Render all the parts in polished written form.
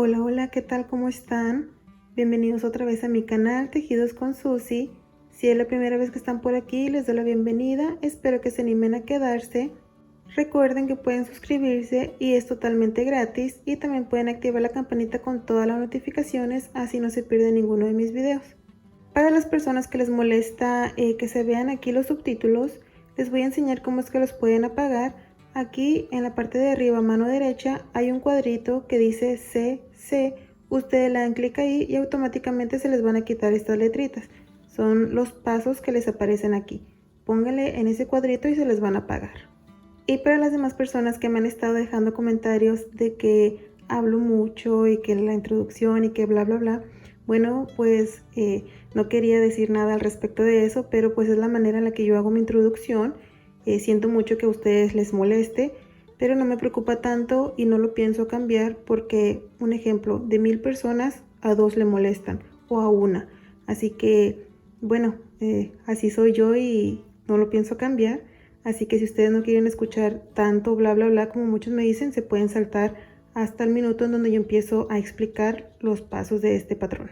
Hola, hola, ¿qué tal? ¿Cómo están? Bienvenidos otra vez a mi canal Tejidos con Susi. Si es la primera vez que están por aquí, les doy la bienvenida. Espero que se animen a quedarse. Recuerden que pueden suscribirse y es totalmente gratis. Y también pueden activar la campanita con todas las notificaciones, así no se pierden ninguno de mis videos. Para las personas que les molesta que se vean aquí los subtítulos, les voy a enseñar cómo es que los pueden apagar. Aquí en la parte de arriba, mano derecha, hay un cuadrito que dice CC. Ustedes le dan clic ahí y automáticamente se les van a quitar estas letritas. Son los pasos que les aparecen aquí. Pónganle en ese cuadrito y se les van a apagar. Y para las demás personas que me han estado dejando comentarios de que hablo mucho y que la introducción y que bla bla bla, bueno, pues no quería decir nada al respecto de eso, pero pues es la manera en la que yo hago mi introducción. Siento mucho que a ustedes les moleste, pero no me preocupa tanto y no lo pienso cambiar porque, un ejemplo, de 1000 personas a 2 le molestan o a una. Así que, bueno, así soy yo y no lo pienso cambiar. Así que si ustedes no quieren escuchar tanto bla bla bla como muchos me dicen, se pueden saltar hasta el minuto en donde yo empiezo a explicar los pasos de este patrón.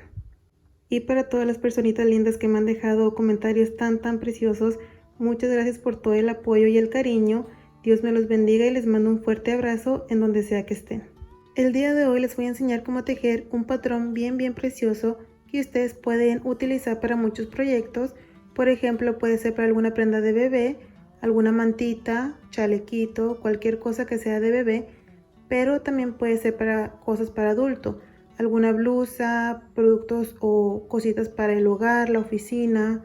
Y para todas las personitas lindas que me han dejado comentarios tan preciosos, muchas gracias por todo el apoyo y el cariño. Dios me los bendiga y les mando un fuerte abrazo en donde sea que estén. El día de hoy les voy a enseñar cómo tejer un patrón bien precioso que ustedes pueden utilizar para muchos proyectos. Por ejemplo, puede ser para alguna prenda de bebé, alguna mantita, chalequito, cualquier cosa que sea de bebé, pero también puede ser para cosas para adulto, alguna blusa, productos o cositas para el hogar, la oficina,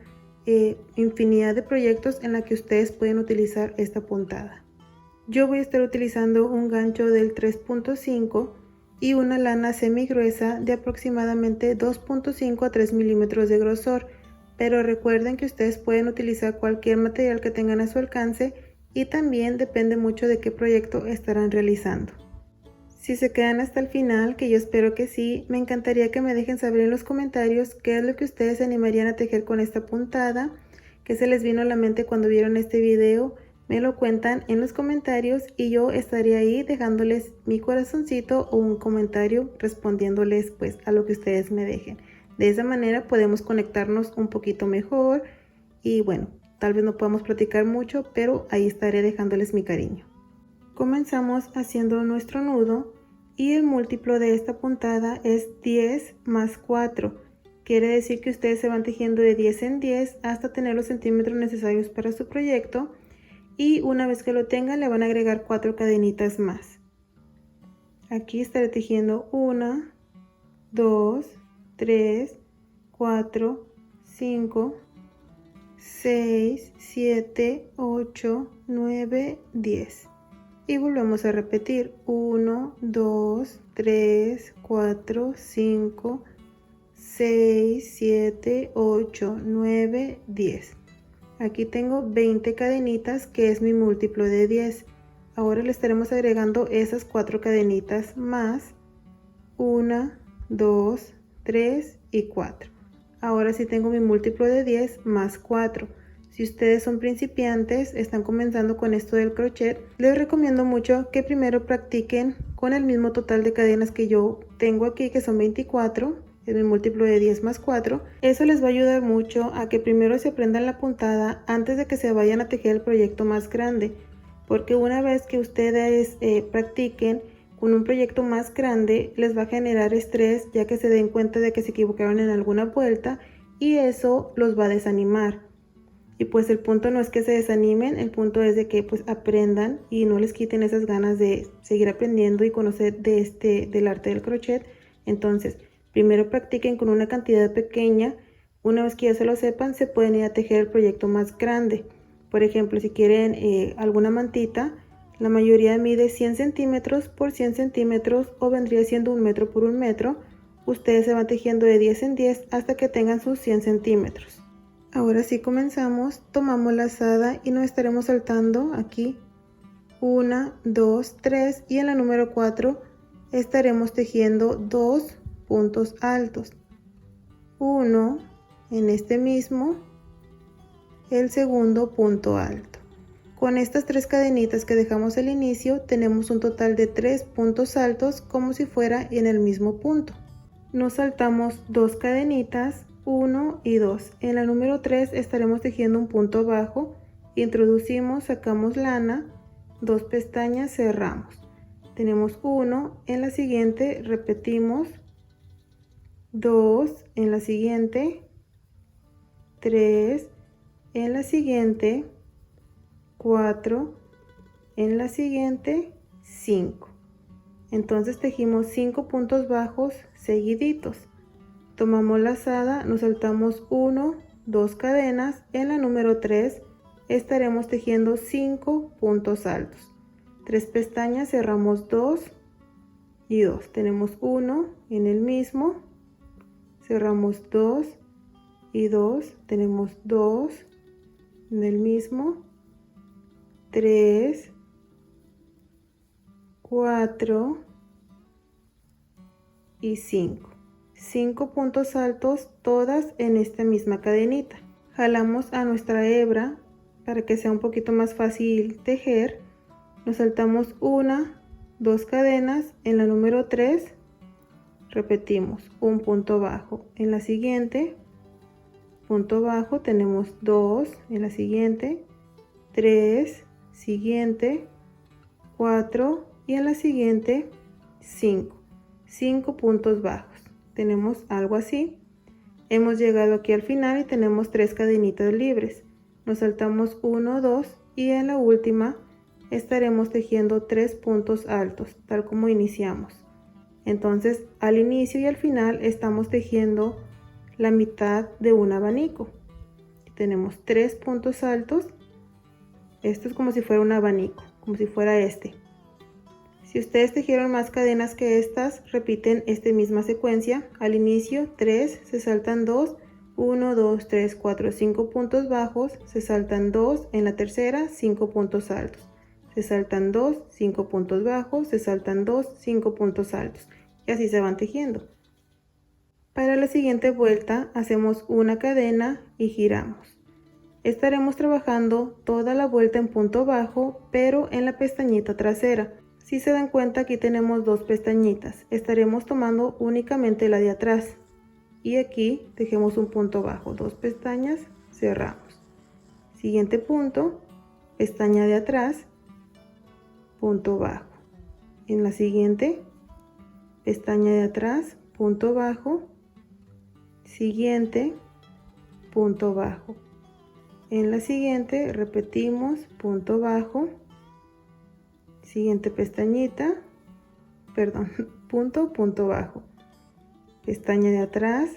infinidad de proyectos en la que ustedes pueden utilizar esta puntada. Yo voy a estar utilizando un gancho del 3.5 y una lana semi gruesa de aproximadamente 2.5 a 3 milímetros de grosor, pero recuerden que ustedes pueden utilizar cualquier material que tengan a su alcance y también depende mucho de qué proyecto estarán realizando. Si se quedan hasta el final, que yo espero que sí, me encantaría que me dejen saber en los comentarios qué es lo que ustedes se animarían a tejer con esta puntada, qué se les vino a la mente cuando vieron este video. Me lo cuentan en los comentarios y yo estaré ahí dejándoles mi corazoncito o un comentario respondiéndoles pues a lo que ustedes me dejen. De esa manera podemos conectarnos un poquito mejor y bueno, tal vez no podamos platicar mucho, pero ahí estaré dejándoles mi cariño. Comenzamos haciendo nuestro nudo y el múltiplo de esta puntada es 10 más 4. Quiere decir que ustedes se van tejiendo de 10 en 10 hasta tener los centímetros necesarios para su proyecto, y una vez que lo tengan le van a agregar 4 cadenitas más. Aquí estaré tejiendo 1, 2, 3, 4, 5, 6, 7, 8, 9, 10. Y volvemos a repetir 1, 2, 3, 4, 5, 6, 7, 8, 9, 10. Aquí tengo 20 cadenitas que es mi múltiplo de 10. Ahora le estaremos agregando esas 4 cadenitas más 1, 2, 3 y 4. Ahora sí tengo mi múltiplo de 10 más 4. Si ustedes son principiantes, están comenzando con esto del crochet, les recomiendo mucho que primero practiquen con el mismo total de cadenas que yo tengo aquí, que son 24, es mi múltiplo de 10 más 4. Eso les va a ayudar mucho a que primero se aprendan la puntada antes de que se vayan a tejer el proyecto más grande, porque una vez que ustedes practiquen con un proyecto más grande, les va a generar estrés, ya que se den cuenta de que se equivocaron en alguna vuelta y eso los va a desanimar. Y pues el punto no es que se desanimen, el punto es de que pues aprendan y no les quiten esas ganas de seguir aprendiendo y conocer del arte del crochet. Entonces, primero practiquen con una cantidad pequeña. Una vez que ya se lo sepan, se pueden ir a tejer el proyecto más grande. Por ejemplo, si quieren alguna mantita, la mayoría mide 100 centímetros por 100 centímetros o vendría siendo 1 metro por 1 metro. Ustedes se van tejiendo de 10 en 10 hasta que tengan sus 100 centímetros. Ahora sí comenzamos, tomamos la lazada y nos estaremos saltando aquí 1, 2, 3 y en la número 4 estaremos tejiendo 2 puntos altos. Uno en este mismo, el segundo punto alto. Con estas 3 cadenitas que dejamos al inicio, tenemos un total de 3 puntos altos como si fuera en el mismo punto. Nos saltamos 2 cadenitas, 1 y 2. En la número 3 estaremos tejiendo un punto bajo, introducimos, sacamos lana, 2 pestañas, cerramos. Tenemos 1, en la siguiente repetimos, 2, en la siguiente, 3, en la siguiente, 4, en la siguiente, 5. Entonces tejimos 5 puntos bajos seguiditos. Tomamos lazada, nos saltamos 1, 2 cadenas, en la número 3 estaremos tejiendo 5 puntos altos. 3 pestañas, cerramos 2 y 2. Tenemos 1 en el mismo, cerramos 2 y 2, tenemos 2 en el mismo, 3, 4 y 5. 5 puntos altos, todas en esta misma cadenita. Jalamos a nuestra hebra para que sea un poquito más fácil tejer. Nos saltamos 1, 2 cadenas, en la número 3 repetimos un punto bajo. En la siguiente, punto bajo, tenemos 2, en la siguiente, 3, siguiente, 4 y en la siguiente 5. 5 puntos bajos. Tenemos algo así. Hemos llegado aquí al final y tenemos 3 cadenitas libres. Nos saltamos 1, 2 y en la última estaremos tejiendo 3 puntos altos, tal como iniciamos. Entonces, al inicio y al final estamos tejiendo la mitad de un abanico. Tenemos 3 puntos altos. Esto es como si fuera un abanico, como si fuera este. Si ustedes tejieron más cadenas que estas, repiten esta misma secuencia. Al inicio 3, se saltan 2, 1, 2, 3, 4, 5 puntos bajos, se saltan 2, en la tercera 5 puntos altos, se saltan 2, 5 puntos bajos, se saltan 2, 5 puntos altos y así se van tejiendo. Para la siguiente vuelta hacemos una cadena y giramos. Estaremos trabajando toda la vuelta en punto bajo, pero en la pestañita trasera. Si se dan cuenta, aquí tenemos 2 pestañitas. Estaremos tomando únicamente la de atrás. Y aquí tejemos un punto bajo. 2 pestañas, cerramos. Siguiente punto, pestaña de atrás, punto bajo. En la siguiente, pestaña de atrás, punto bajo. Siguiente, punto bajo. En la siguiente repetimos punto bajo, siguiente pestañita, punto, punto bajo, pestaña de atrás,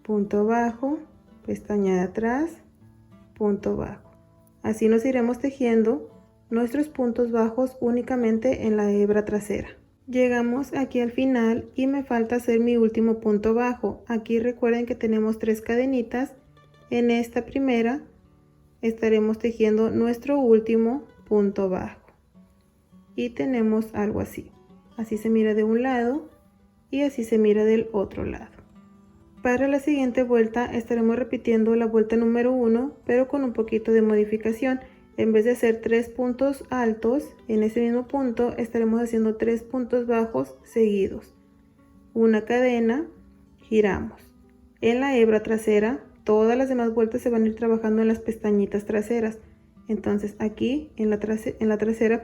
punto bajo, pestaña de atrás, punto bajo. Así nos iremos tejiendo nuestros puntos bajos únicamente en la hebra trasera. Llegamos aquí al final y me falta hacer mi último punto bajo. Aquí recuerden que tenemos 3 cadenitas. En esta primera estaremos tejiendo nuestro último punto bajo y tenemos algo así. Así se mira de un lado y así se mira del otro lado. Para la siguiente vuelta estaremos repitiendo la vuelta número 1, pero con un poquito de modificación. En vez de hacer 3 puntos altos, en ese mismo punto estaremos haciendo 3 puntos bajos seguidos. Una cadena, giramos. En la hebra trasera, todas las demás vueltas se van a ir trabajando en las pestañitas traseras. Entonces aquí en la trasera,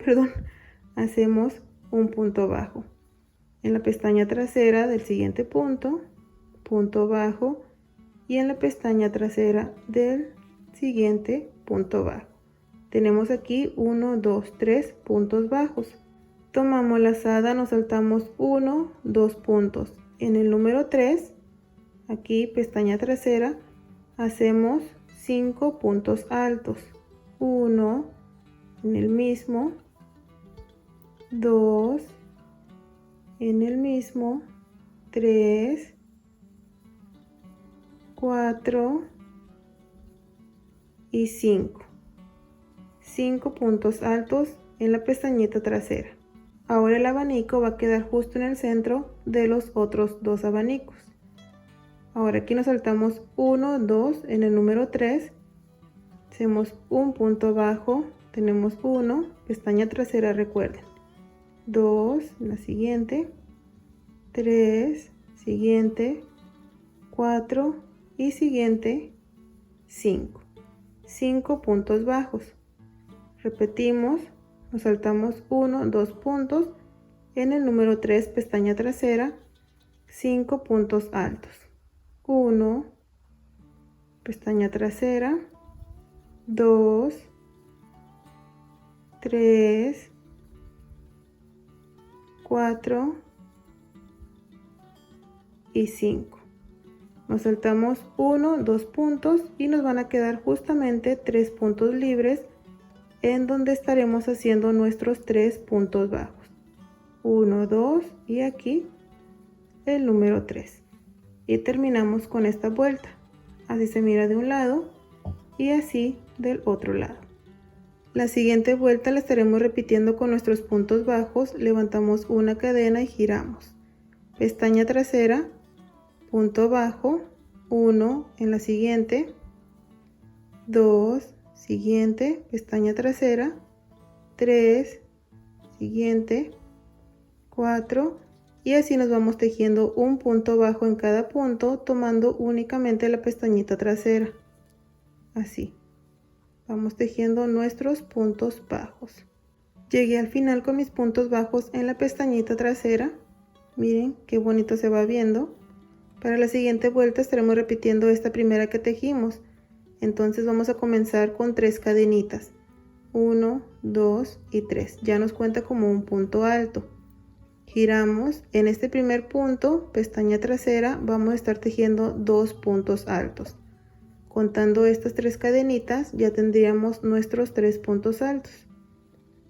hacemos un punto bajo. En la pestaña trasera del siguiente punto, punto bajo, y en la pestaña trasera del siguiente punto bajo. Tenemos aquí 1, 2, 3 puntos bajos. Tomamos lazada, nos saltamos 1, 2 puntos. En el número 3, aquí pestaña trasera, hacemos 5 puntos altos. 1 en el mismo, 2 en el mismo, 3, 4 y 5. 5 puntos altos en la pestañita trasera. Ahora el abanico va a quedar justo en el centro de los otros 2 abanicos. Ahora aquí nos saltamos 1, 2 en el número 3, hacemos un punto bajo, tenemos 1, pestaña trasera, recuerden, 2, la siguiente, 3, siguiente, 4 y siguiente, 5. 5 puntos bajos. Repetimos, nos saltamos 1, 2 puntos. En el número 3, pestaña trasera, 5 puntos altos. 1, pestaña trasera, 2, 3, 4 y 5. Nos saltamos 1, 2 puntos y nos van a quedar justamente 3 puntos libres en donde estaremos haciendo nuestros 3 puntos bajos. 1, 2 y aquí el número 3. Y terminamos con esta vuelta. Así se mira de un lado y así del otro lado. La siguiente vuelta la estaremos repitiendo con nuestros puntos bajos. Levantamos una cadena y giramos. Pestaña trasera, punto bajo, 1 en la siguiente, 2, siguiente, pestaña trasera, 3, siguiente, 4 y así nos vamos tejiendo un punto bajo en cada punto, tomando únicamente la pestañita trasera. Así vamos tejiendo nuestros puntos bajos. Llegué al final con mis puntos bajos en la pestañita trasera. Miren qué bonito se va viendo. Para la siguiente vuelta estaremos repitiendo esta primera que tejimos. Entonces vamos a comenzar con 3 cadenitas. 1, 2 y 3. Ya nos cuenta como un punto alto. Giramos. En este primer punto, pestaña trasera, vamos a estar tejiendo 2 puntos altos. Contando estas 3 cadenitas ya tendríamos nuestros 3 puntos altos.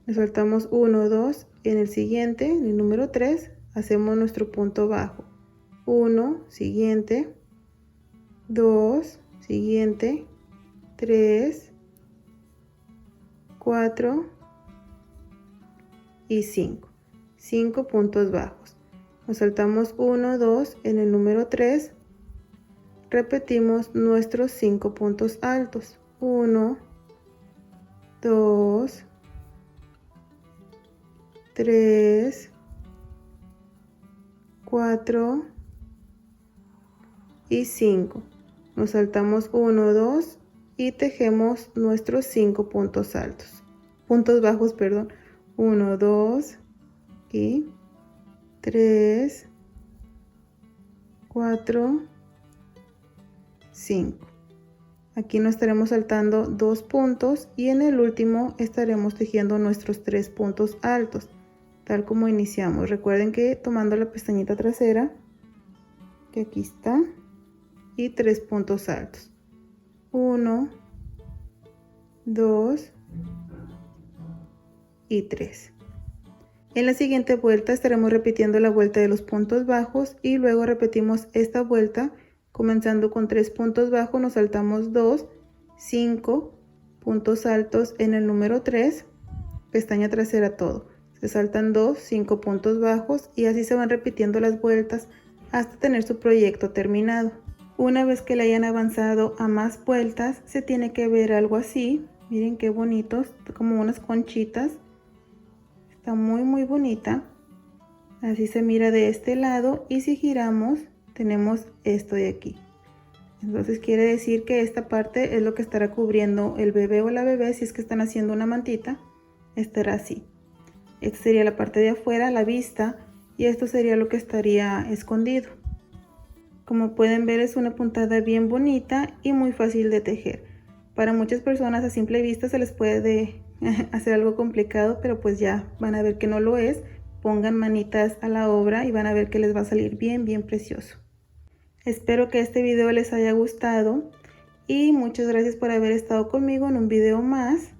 Nos saltamos 1, 2. En el siguiente, en el número 3, hacemos nuestro punto bajo. 1, siguiente, 2, siguiente, 3, 4 y 5. 5 puntos bajos. Nos saltamos 1, 2 en el número 3. Repetimos nuestros 5 puntos altos. 1, 2, 3, 4 y 5. Nos saltamos 1, 2 y tejemos nuestros 5 puntos altos. Puntos bajos, perdón. 1, 2 y 3, 4, 5. Aquí nos estaremos saltando 2 puntos y en el último estaremos tejiendo nuestros 3 puntos altos, tal como iniciamos. Recuerden que tomando la pestañita trasera, que aquí está, y 3 puntos altos. 1, 2 y 3. En la siguiente vuelta estaremos repitiendo la vuelta de los puntos bajos y luego repetimos esta vuelta comenzando con 3 puntos bajos. Nos saltamos 2, 5 puntos altos en el número 3, pestaña trasera todo. Se saltan 2, 5 puntos bajos y así se van repitiendo las vueltas hasta tener su proyecto terminado. Una vez que le hayan avanzado a más vueltas, se tiene que ver algo así. Miren qué bonitos, como unas conchitas. Está muy bonita. Así se mira de este lado y si giramos tenemos esto de aquí. Entonces quiere decir que esta parte es lo que estará cubriendo el bebé o la bebé. Si es que están haciendo una mantita, estará así. Esta sería la parte de afuera, la vista, y esto sería lo que estaría escondido. Como pueden ver, es una puntada bien bonita y muy fácil de tejer. Para muchas personas a simple vista se les puede hacer algo complicado, pero pues ya van a ver que no lo es. Pongan manitas a la obra y van a ver que les va a salir bien precioso. Espero que este video les haya gustado y muchas gracias por haber estado conmigo en un video más.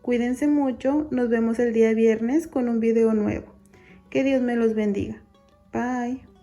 Cuídense mucho, nos vemos el día viernes con un video nuevo. Que Dios me los bendiga. Bye.